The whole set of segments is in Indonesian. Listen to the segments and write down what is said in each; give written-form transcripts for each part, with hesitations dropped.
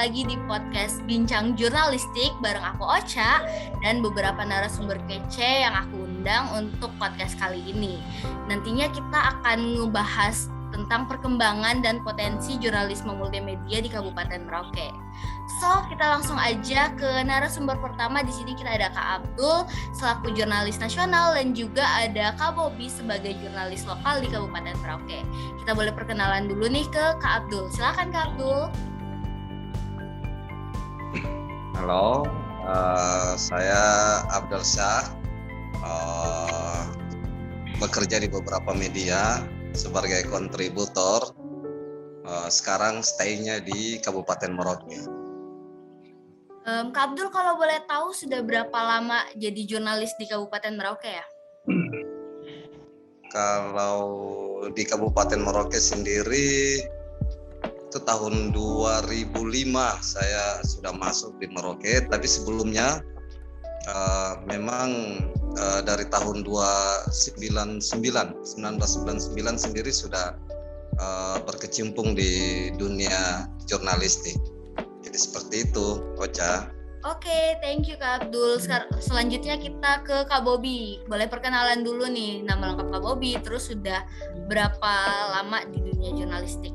lagi di podcast Bincang Jurnalistik bareng aku Ocha dan beberapa narasumber kece yang aku undang untuk podcast kali ini. Nantinya kita akan ngebahas tentang perkembangan dan potensi jurnalisme multimedia di Kabupaten Merauke. So, kita langsung aja ke narasumber pertama. Di sini kita ada Kak Abdul selaku jurnalis nasional dan juga ada Kak Bobby sebagai jurnalis lokal di Kabupaten Merauke. Kita boleh perkenalan dulu nih ke Kak Abdul. Silakan Kak Abdul. Halo, saya Abdul Syah, bekerja di beberapa media sebagai kontributor. Sekarang stay-nya di Kabupaten Merauke. Kak Abdul, kalau boleh tahu sudah berapa lama jadi jurnalis di Kabupaten Merauke ya? Kalau di Kabupaten Merauke sendiri itu tahun 2005 saya sudah masuk di Merauke, tapi sebelumnya memang dari tahun 1999 sendiri sudah berkecimpung di dunia jurnalistik. Jadi seperti itu, Ocha. Oke, thank you Kak Abdul. Selanjutnya kita ke Kak Bobby. Boleh perkenalan dulu nih, nama lengkap Kak Bobby, terus sudah berapa lama di dunia jurnalistik?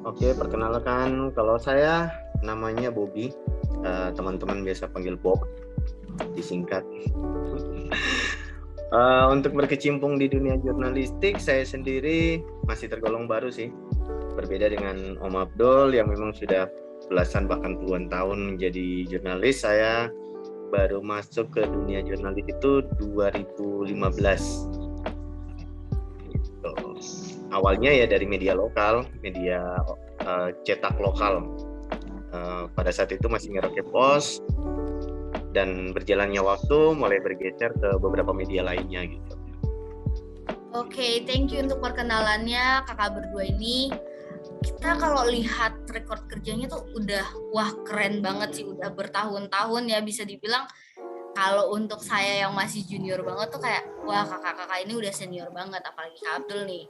Oke, perkenalkan, kalau saya namanya Bobby, teman-teman biasa panggil Bob, disingkat. Untuk berkecimpung di dunia jurnalistik, saya sendiri masih tergolong baru sih. Berbeda dengan Om Abdul yang memang sudah belasan bahkan puluhan tahun menjadi jurnalis, saya baru masuk ke dunia jurnalis itu 2015. Gitu. Awalnya ya dari media lokal, media cetak lokal. Pada saat itu masih Merauke Pos, dan berjalannya waktu mulai bergeser ke beberapa media lainnya gitu. Oke, thank you untuk perkenalannya kakak berdua ini. Kita kalau lihat rekor kerjanya tuh udah wah keren banget sih, udah bertahun-tahun ya, bisa dibilang kalau untuk saya yang masih junior banget tuh kayak wah kakak-kakak ini udah senior banget, apalagi Kak Abdul nih.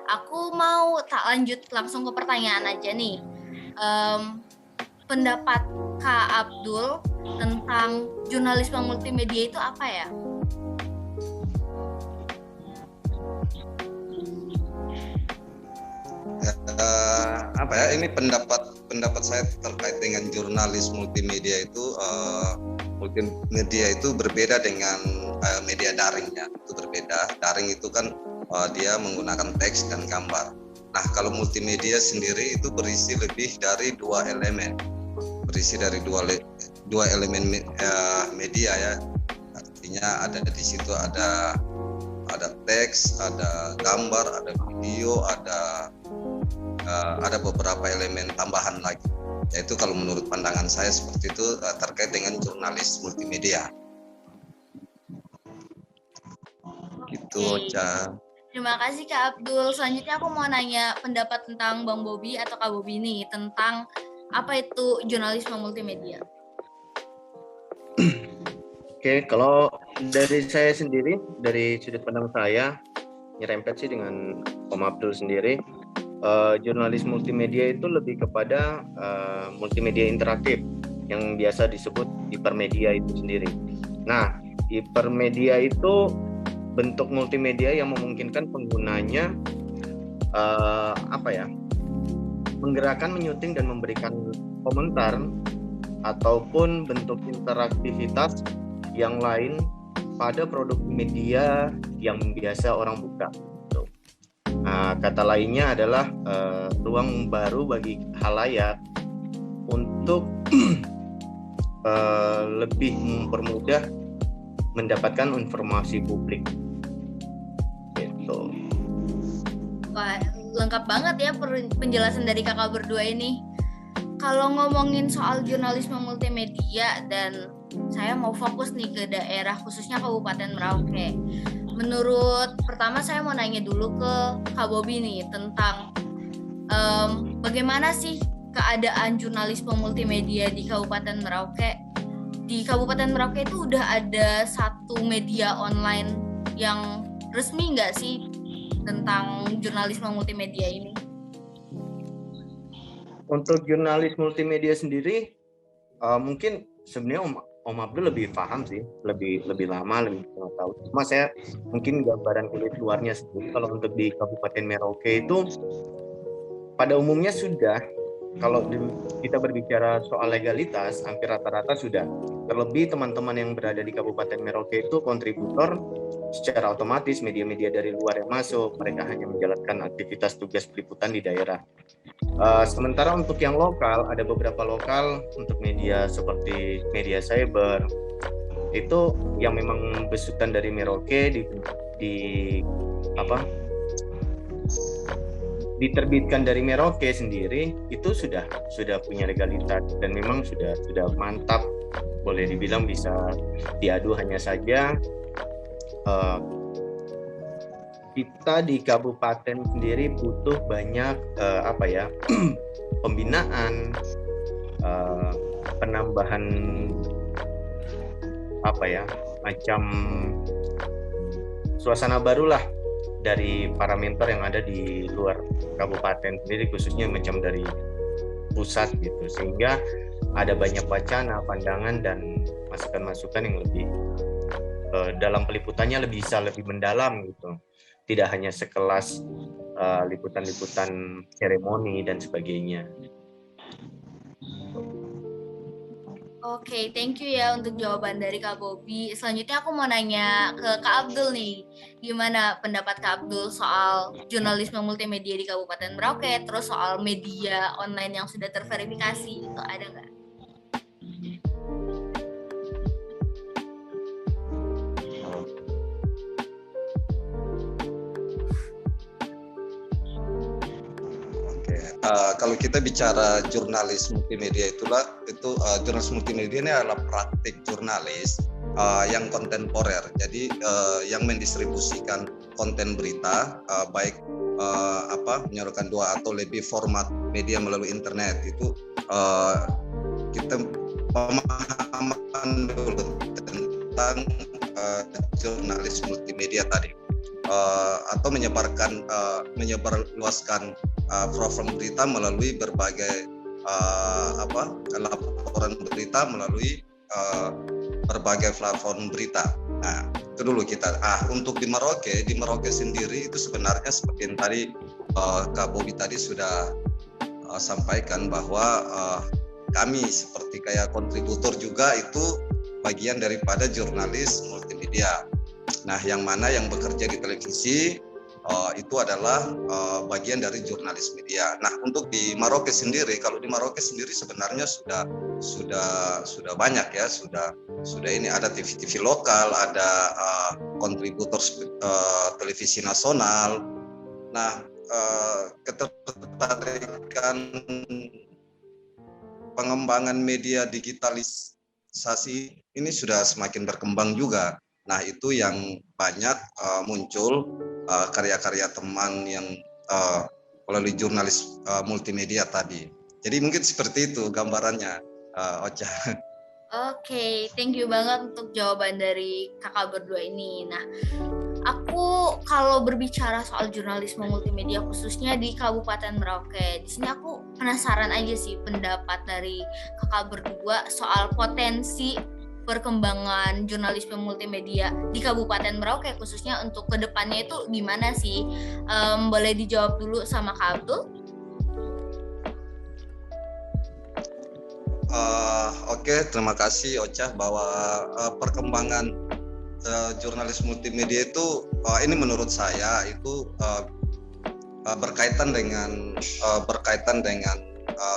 Aku mau tak lanjut langsung ke pertanyaan aja nih. Pendapat Kak Abdul tentang jurnalisme multimedia itu apa ya? Ini pendapat saya terkait dengan jurnalis multimedia itu, multimedia itu berbeda dengan media daring ya, itu berbeda. Daring itu kan dia menggunakan teks dan gambar. Nah, kalau multimedia sendiri itu berisi lebih dari dua elemen, dua elemen media ya. Artinya ada di situ ada teks, ada gambar, ada video, ada beberapa elemen tambahan lagi. Yaitu kalau menurut pandangan saya seperti itu terkait dengan jurnalis multimedia. Gitu, Ocha. Terima kasih Kak Abdul. Selanjutnya aku mau nanya pendapat tentang Bang Bobby atau Kak Bobby nih tentang apa itu jurnalisme multimedia. Oke, kalau dari saya sendiri, dari sudut pandang saya, nyerempet sih dengan Om Abdul sendiri, jurnalis multimedia itu lebih kepada multimedia interaktif yang biasa disebut hipermedia itu sendiri. Nah, hipermedia itu bentuk multimedia yang memungkinkan penggunanya menggerakkan, menyuting dan memberikan komentar ataupun bentuk interaktivitas yang lain pada produk media yang biasa orang buka. Kata lainnya adalah ruang baru bagi khalayak untuk lebih mempermudah mendapatkan informasi publik. Gitu. Wah, lengkap banget ya penjelasan dari kakak berdua ini. Kalau ngomongin soal jurnalisme multimedia, dan saya mau fokus nih ke daerah khususnya Kabupaten Merauke. Menurut pertama saya mau nanya dulu ke Kak Bobby nih tentang bagaimana sih keadaan jurnalisme multimedia di Kabupaten Merauke. Di Kabupaten Merauke itu udah ada satu media online yang resmi nggak sih tentang jurnalisme multimedia ini? Untuk jurnalis multimedia sendiri, mungkin sebenarnya Om Abdul lebih paham sih, lebih lama, lebih tahu. Cuma saya mungkin gambaran kulit luarnya sendiri. Kalau untuk di Kabupaten Merauke itu pada umumnya sudah, kalau kita berbicara soal legalitas, hampir rata-rata sudah. Terlebih teman-teman yang berada di Kabupaten Merauke itu kontributor, secara otomatis media-media dari luar yang masuk, mereka hanya menjalankan aktivitas tugas peliputan di daerah. Sementara untuk yang lokal, ada beberapa lokal untuk media seperti media cyber, itu yang memang besutan dari Merauke diterbitkan dari Merauke sendiri, itu sudah punya legalitas dan memang sudah mantap, boleh dibilang bisa diadu. Hanya saja kita di kabupaten sendiri butuh banyak pembinaan, penambahan macam suasana barulah dari para mentor yang ada di luar kabupaten sendiri, khususnya macam dari pusat gitu, sehingga ada banyak wacana, pandangan dan masukan-masukan yang lebih dalam peliputannya lebih mendalam gitu, tidak hanya sekelas liputan-liputan seremoni dan sebagainya. Oke, thank you ya untuk jawaban dari Kak Bobi. Selanjutnya aku mau nanya ke Kak Abdul nih. Gimana pendapat Kak Abdul soal jurnalisme multimedia di Kabupaten Merauke, terus soal media online yang sudah terverifikasi, itu ada nggak? Kalau kita bicara jurnalis multimedia itu jurnalis multimedia ini adalah praktik jurnalis yang kontemporer. Jadi yang mendistribusikan konten berita baik menyarukan 2 atau lebih format media melalui internet. Itu kita pemahaman dulu tentang jurnalis multimedia tadi. Atau menyebarluaskan program berita melalui berbagai laporan berita melalui berbagai platform berita. Nah, itu dulu kita. Untuk di Merauke sendiri itu sebenarnya seperti yang tadi Kak Bobi tadi sudah sampaikan bahwa kami seperti kayak kontributor juga itu bagian daripada jurnalis multimedia. Nah, yang mana yang bekerja di televisi itu adalah bagian dari jurnalis media. Nah, untuk di Merauke sendiri, kalau di Merauke sendiri sebenarnya sudah banyak ya, sudah ini ada TV lokal, ada kontributor televisi nasional. Nah, ketertarikan pengembangan media digitalisasi ini sudah semakin berkembang juga. Nah, itu yang banyak muncul karya-karya teman yang melalui jurnalis multimedia tadi. Jadi mungkin seperti itu gambarannya, Ocha. Oke, thank you banget untuk jawaban dari kakak berdua ini. Nah, aku kalau berbicara soal jurnalisme multimedia khususnya di Kabupaten Merauke, di sini aku penasaran aja sih pendapat dari kakak berdua soal potensi perkembangan jurnalisme multimedia di Kabupaten Merauke, khususnya untuk kedepannya itu gimana sih? Boleh dijawab dulu sama Kak Abdul? Oke, terima kasih Ocha bahwa perkembangan jurnalis multimedia itu ini menurut saya itu berkaitan dengan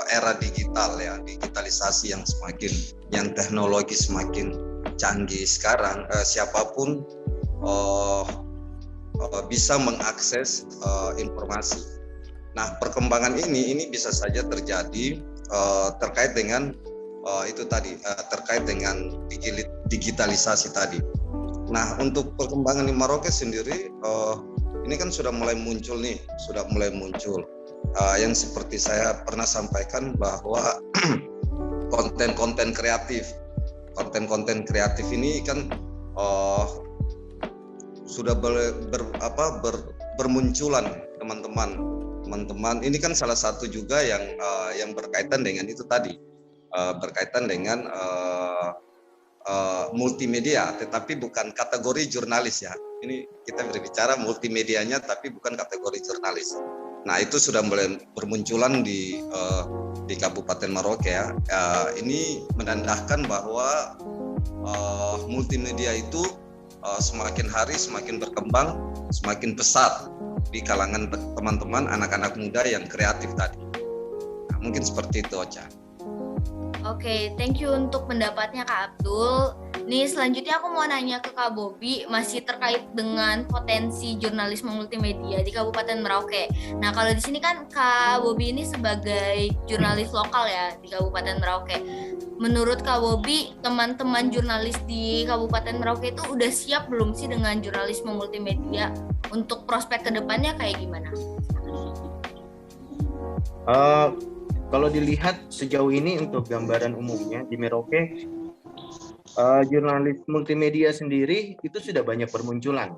era digital ya, digitalisasi yang teknologi semakin canggih sekarang. Siapapun bisa mengakses informasi. Nah, perkembangan ini bisa saja terjadi terkait dengan terkait dengan digitalisasi tadi. Nah, untuk perkembangan di Merauke sendiri ini kan sudah mulai muncul. Yang seperti saya pernah sampaikan bahwa konten-konten kreatif ini kan sudah bermunculan teman-teman. teman-teman, ini kan salah satu juga yang berkaitan dengan itu tadi, berkaitan dengan multimedia, tetapi bukan kategori jurnalis ya. Ini kita berbicara multimedianya, tapi bukan kategori jurnalis. Nah, itu sudah mulai bermunculan di Kabupaten Merauke ya. Ini menandakan bahwa multimedia itu semakin hari semakin berkembang, semakin pesat di kalangan teman-teman anak-anak muda yang kreatif tadi. Nah, mungkin seperti itu, Ocha. Oke, thank you untuk pendapatnya Kak Abdul. Nih selanjutnya aku mau nanya ke Kak Bobi, masih terkait dengan potensi jurnalisme multimedia di Kabupaten Merauke. Nah, kalau di sini kan Kak Bobi ini sebagai jurnalis lokal ya di Kabupaten Merauke. Menurut Kak Bobi, teman-teman jurnalis di Kabupaten Merauke itu udah siap belum sih dengan jurnalisme multimedia? Untuk prospek kedepannya kayak gimana? Kalau dilihat sejauh ini untuk gambaran umumnya di Merauke, jurnalis multimedia sendiri itu sudah banyak bermunculan.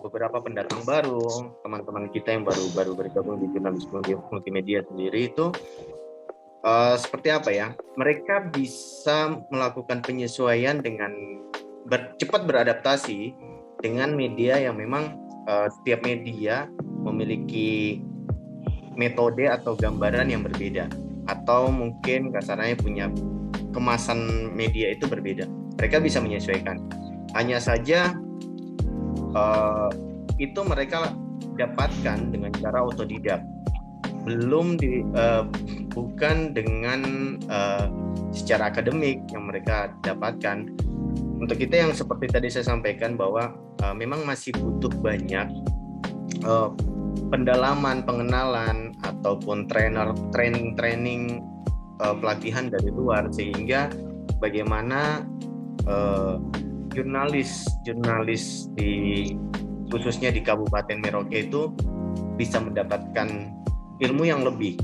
Beberapa pendatang baru, teman-teman kita yang baru bergabung di jurnalis multimedia sendiri itu seperti apa ya? Mereka bisa melakukan penyesuaian dengan cepat beradaptasi dengan media yang memang setiap media memiliki metode atau gambaran yang berbeda, atau mungkin kasarnya punya kemasan media itu berbeda. Mereka bisa menyesuaikan. Hanya saja itu mereka dapatkan dengan cara otodidak, bukan dengan secara akademik yang mereka dapatkan. Untuk kita yang seperti tadi saya sampaikan bahwa memang masih butuh banyak pendalaman, pengenalan ataupun training pelatihan dari luar, sehingga bagaimana jurnalis khususnya di Kabupaten Merauke itu bisa mendapatkan ilmu yang lebih.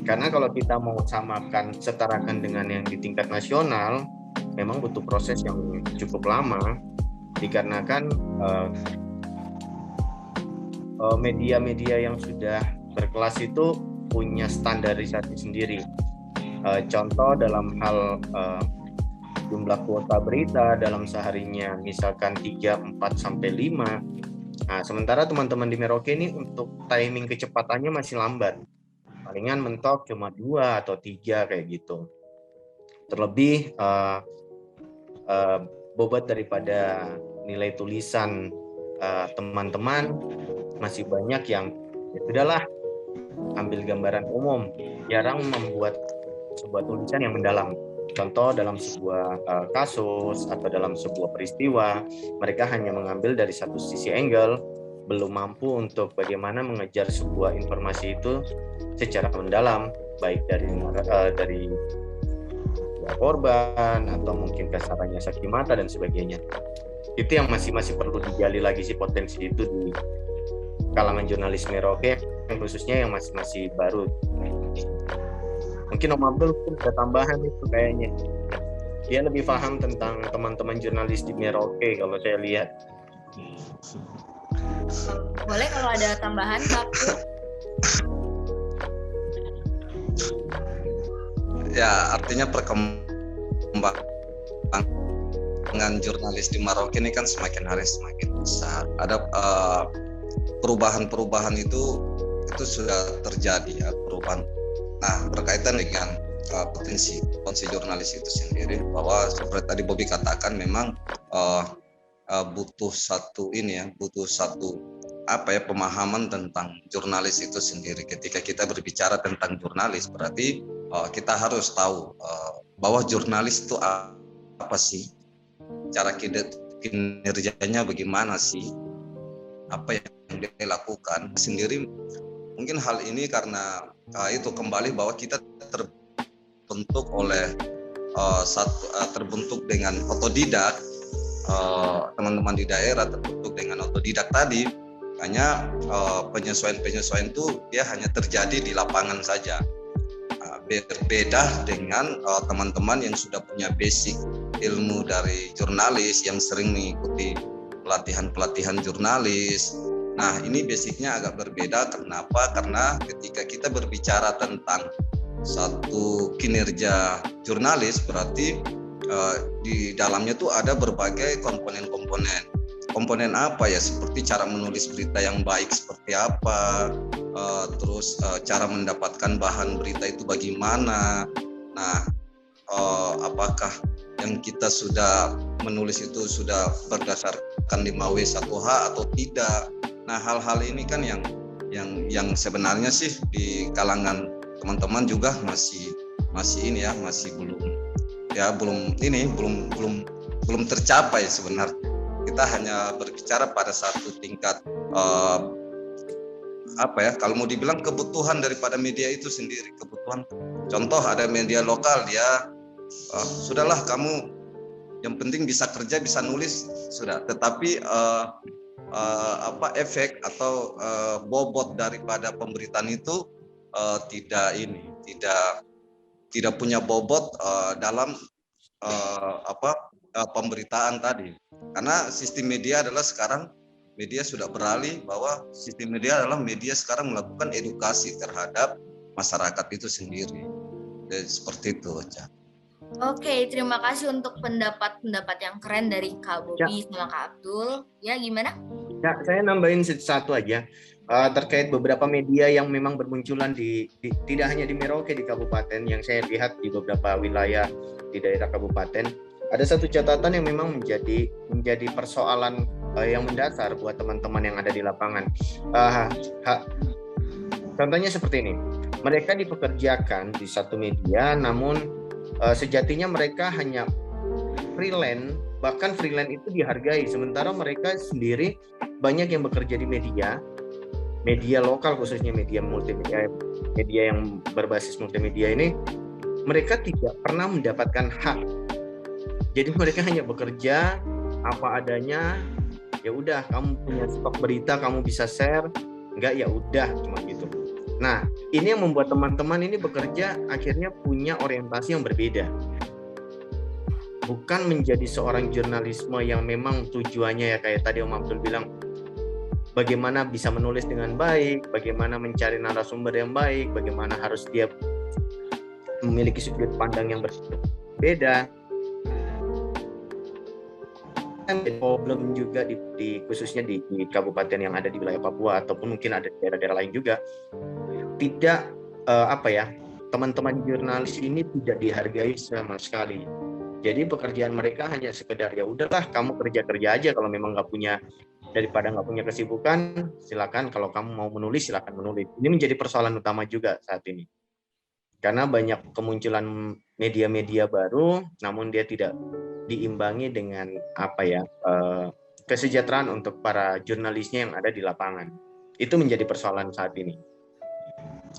Karena kalau kita mau setarakan dengan yang di tingkat nasional, memang butuh proses yang cukup lama, dikarenakan media-media yang sudah berkelas itu punya standarisasi sendiri. Contoh dalam hal jumlah kuota berita dalam seharinya misalkan 3, 4, sampai 5. Nah, sementara teman-teman di Merauke ini untuk timing kecepatannya masih lambat. Palingan mentok cuma 2 atau 3 kayak gitu. Terlebih bobot daripada nilai tulisan teman-teman masih banyak yang ya sudahlah, ambil gambaran umum, jarang membuat sebuah tulisan yang mendalam. Contoh dalam sebuah kasus atau dalam sebuah peristiwa, mereka hanya mengambil dari satu sisi angle, belum mampu untuk bagaimana mengejar sebuah informasi itu secara mendalam, baik dari korban atau mungkin kasarannya saksi mata dan sebagainya. Itu yang masih perlu digali lagi sih, potensi itu di kalangan jurnalis Merauke, yang khususnya yang masih baru. Mungkin Om Abdul ada tambahan itu kayaknya. Dia lebih paham tentang teman-teman jurnalis di Merauke kalau saya lihat. Boleh kalau ada tambahan, Pak? Ya, artinya perkembangan jurnalis di Merauke ini kan semakin hari semakin besar. Ada perubahan itu sudah terjadi ya, perubahan. Nah, berkaitan dengan potensi jurnalis itu sendiri, bahwa seperti tadi Bobi katakan, memang butuh satu pemahaman tentang jurnalis itu sendiri. Ketika kita berbicara tentang jurnalis, berarti kita harus tahu bahwa jurnalis itu apa sih, cara kinerjanya bagaimana sih, apa yang dia lakukan sendiri. Mungkin hal ini karena itu kembali bahwa kita terbentuk dengan otodidak, teman-teman di daerah terbentuk dengan otodidak tadi. Hanya penyesuaian itu dia hanya terjadi di lapangan saja. Berbeda dengan teman-teman yang sudah punya basic ilmu dari jurnalis, yang sering mengikuti pelatihan jurnalis. Nah, ini basicnya agak berbeda. Kenapa? Karena ketika kita berbicara tentang satu kinerja jurnalis, berarti di dalamnya tuh ada berbagai komponen-komponen. Komponen apa ya? Seperti cara menulis berita yang baik seperti apa, terus cara mendapatkan bahan berita itu bagaimana. Nah, apakah yang kita sudah menulis itu sudah berdasarkan 5W1H atau tidak. Nah, hal-hal ini kan yang sebenarnya sih di kalangan teman-teman juga masih ini ya, masih belum tercapai sebenarnya. Kita hanya berbicara pada satu tingkat kalau mau dibilang kebutuhan daripada media itu sendiri, kebutuhan. Contoh ada media lokal, dia sudahlah kamu yang penting bisa kerja, bisa nulis sudah. Tetapi efek atau bobot daripada pemberitaan itu tidak punya bobot dalam pemberitaan tadi. Karena sistem media adalah sekarang media sudah beralih bahwa sistem media adalah media sekarang melakukan edukasi terhadap masyarakat itu sendiri. Jadi, seperti itu, Cak. Oke, terima kasih untuk pendapat-pendapat yang keren dari Kak Bobi sama Kak Abdul. Ya, gimana? Ya, saya nambahin satu aja terkait beberapa media yang memang bermunculan tidak hanya di Merauke, di kabupaten, yang saya lihat di beberapa wilayah di daerah kabupaten. Ada satu catatan yang memang menjadi persoalan yang mendasar buat teman-teman yang ada di lapangan. Contohnya seperti ini, mereka dipekerjakan di satu media, namun sejatinya mereka hanya freelance, bahkan freelance itu dihargai, sementara mereka sendiri banyak yang bekerja di media lokal, khususnya media multimedia, media yang berbasis multimedia ini, mereka tidak pernah mendapatkan hak. Jadi mereka hanya bekerja apa adanya. Ya udah, kamu punya stok berita, kamu bisa share, enggak ya udah, cuma gitu. Nah, ini yang membuat teman-teman ini bekerja akhirnya punya orientasi yang berbeda. Bukan menjadi seorang jurnalisme yang memang tujuannya ya kayak tadi Om Abdul bilang, bagaimana bisa menulis dengan baik, bagaimana mencari narasumber yang baik, bagaimana harus dia memiliki sudut pandang yang berbeda. Problem juga di khususnya di kabupaten yang ada di wilayah Papua ataupun mungkin ada daerah-daerah lain juga, tidak teman-teman jurnalis ini tidak dihargai sama sekali. Jadi pekerjaan mereka hanya sekedar ya udahlah kamu kerja aja, kalau memang daripada nggak punya kesibukan silakan, kalau kamu mau menulis silakan menulis. Ini menjadi persoalan utama juga saat ini, karena banyak kemunculan media-media baru, namun dia tidak diimbangi dengan kesejahteraan untuk para jurnalisnya yang ada di lapangan. Itu menjadi persoalan saat ini.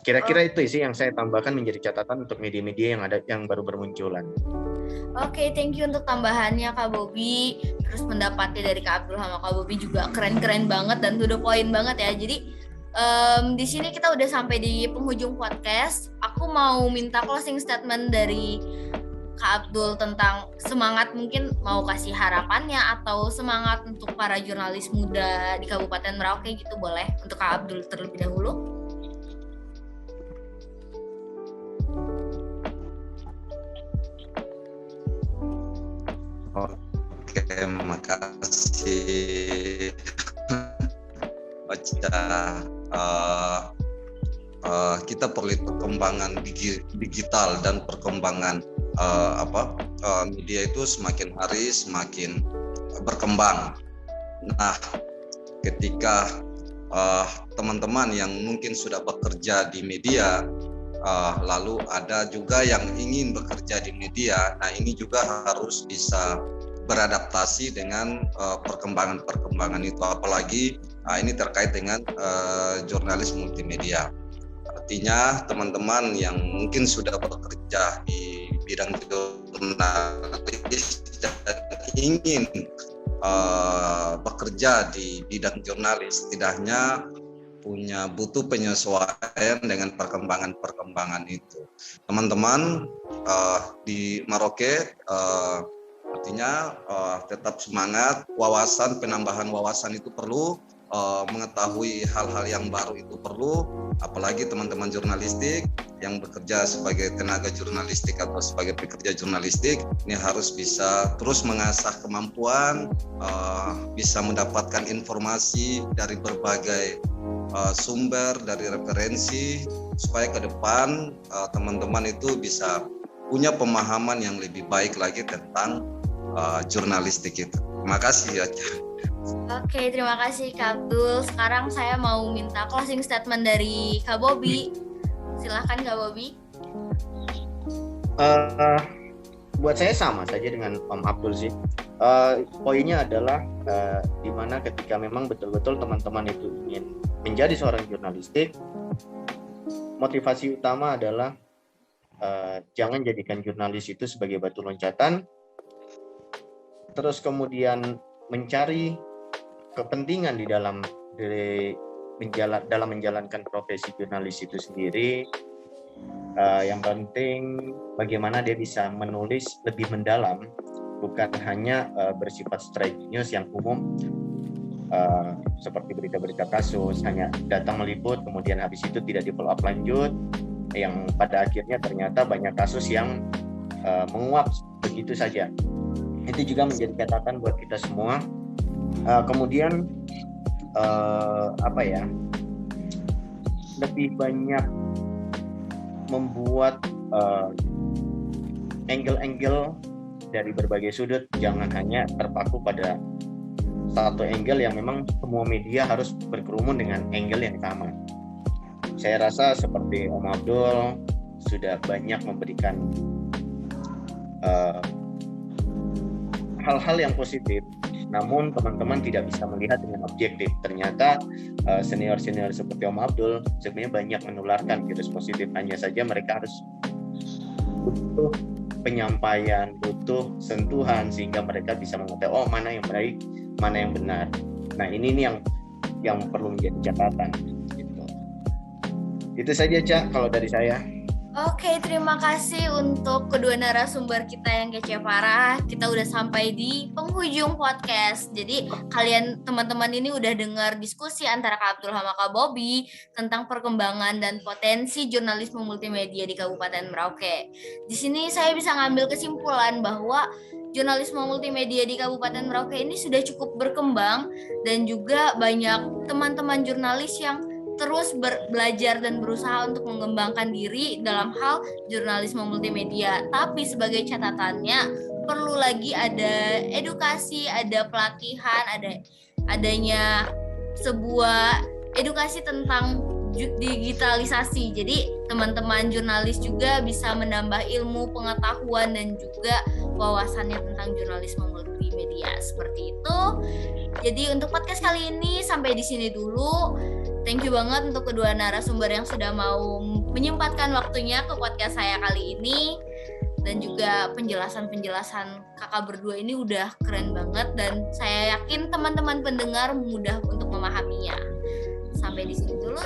Kira-kira itu sih yang saya tambahkan menjadi catatan untuk media-media yang baru bermunculan. Oke, thank you untuk tambahannya Kak Bobi. Terus pendapatnya dari Kak Abdul sama Kak Bobi juga keren-keren banget dan to the point banget ya. Jadi di sini kita udah sampai di penghujung podcast. Aku mau minta closing statement dari Kak Abdul tentang semangat, mungkin mau kasih harapannya atau semangat untuk para jurnalis muda di Kabupaten Merauke gitu, boleh? Untuk Kak Abdul terlebih dahulu. Oke, makasih. Kita perlu perkembangan digital dan perkembangan media itu semakin hari semakin berkembang. Nah, ketika teman-teman yang mungkin sudah bekerja di media, lalu ada juga yang ingin bekerja di media, nah ini juga harus bisa beradaptasi dengan perkembangan itu, apalagi ini terkait dengan jurnalis multimedia. Artinya teman-teman yang mungkin sudah bekerja di bidang jurnalis dan ingin bekerja di bidang jurnalis, setidaknya butuh penyesuaian dengan perkembangan itu. Teman-teman di Merauke artinya tetap semangat, penambahan wawasan itu perlu, mengetahui hal-hal yang baru itu perlu, apalagi teman-teman jurnalistik yang bekerja sebagai tenaga jurnalistik atau sebagai pekerja jurnalistik ini harus bisa terus mengasah kemampuan, bisa mendapatkan informasi dari berbagai sumber, dari referensi, supaya ke depan teman-teman itu bisa punya pemahaman yang lebih baik lagi tentang jurnalistik itu. Terima kasih ya. Oke, terima kasih Kak Abdul. Sekarang saya mau minta closing statement dari Kak Bobby. Silahkan Kak Bobby. Buat saya sama saja dengan Om Abdul sih. Poinnya adalah di mana ketika memang betul-betul teman-teman itu ingin menjadi seorang jurnalistik, motivasi utama adalah jangan jadikan jurnalis itu sebagai batu loncatan, terus kemudian mencari kepentingan di dalam menjalankan profesi jurnalis itu sendiri. Yang penting bagaimana dia bisa menulis lebih mendalam, bukan hanya bersifat straight news yang umum, seperti berita-berita kasus, hanya datang meliput kemudian habis itu tidak di follow up lanjut, yang pada akhirnya ternyata banyak kasus yang menguap begitu saja. Itu juga menjadi catatan buat kita semua. Kemudian lebih banyak membuat angle-angle dari berbagai sudut, jangan hanya terpaku pada satu angle yang memang semua media harus berkerumun dengan angle yang sama. Saya rasa seperti Om Abdul sudah banyak memberikan hal-hal yang positif, namun teman-teman tidak bisa melihat dengan objektif. Ternyata senior-senior seperti Om Abdul sebenarnya banyak menularkan virus positif, hanya saja mereka harus butuh penyampaian, butuh sentuhan sehingga mereka bisa mengetahui mana yang baik, mana yang benar. Nah ini nih yang perlu menjadi catatan. Gitu. Itu saja Cak kalau dari saya. Oke, terima kasih untuk kedua narasumber kita yang kece parah. Kita udah sampai di penghujung podcast. Jadi kalian teman-teman ini udah dengar diskusi antara Kak Abdul sama Kak Bobby tentang perkembangan dan potensi jurnalisme multimedia di Kabupaten Merauke. Di sini saya bisa ngambil kesimpulan bahwa jurnalisme multimedia di Kabupaten Merauke ini sudah cukup berkembang dan juga banyak teman-teman jurnalis yang terus belajar dan berusaha untuk mengembangkan diri dalam hal jurnalisme multimedia. Tapi sebagai catatannya perlu lagi ada edukasi, ada pelatihan, adanya sebuah edukasi tentang digitalisasi. Jadi teman-teman jurnalis juga bisa menambah ilmu, pengetahuan dan juga wawasannya tentang jurnalisme multimedia. Seperti itu. Jadi untuk podcast kali ini sampai di sini dulu. Thank you banget untuk kedua narasumber yang sudah mau menyempatkan waktunya ke podcast saya kali ini. Dan juga penjelasan-penjelasan kakak berdua ini udah keren banget. Dan saya yakin teman-teman pendengar mudah untuk memahaminya. Sampai di sini dulu.